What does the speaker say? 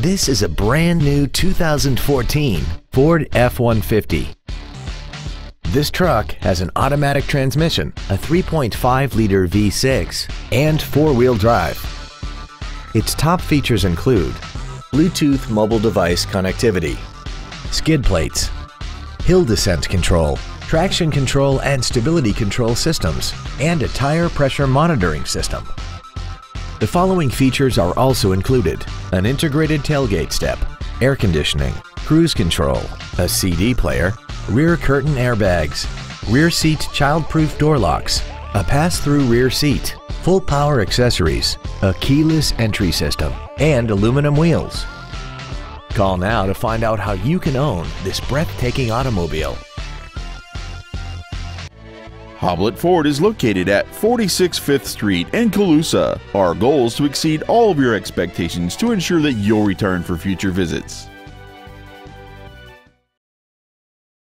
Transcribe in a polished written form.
This is a brand new 2014 Ford F-150. This truck has an automatic transmission, a 3.5-liter V6, and four-wheel drive. Its top features include Bluetooth mobile device connectivity, skid plates, hill descent control, traction control and stability control systems, and a tire pressure monitoring system. The following features are also included: an integrated tailgate step, air conditioning, cruise control, a CD player, rear curtain airbags, rear seat child-proof door locks, a pass-through rear seat, full power accessories, a keyless entry system, and aluminum wheels. Call now to find out how you can own this breathtaking automobile. Hoblit Ford is located at 46 5th Street in Colusa. Our goal is to exceed all of your expectations to ensure that you'll return for future visits.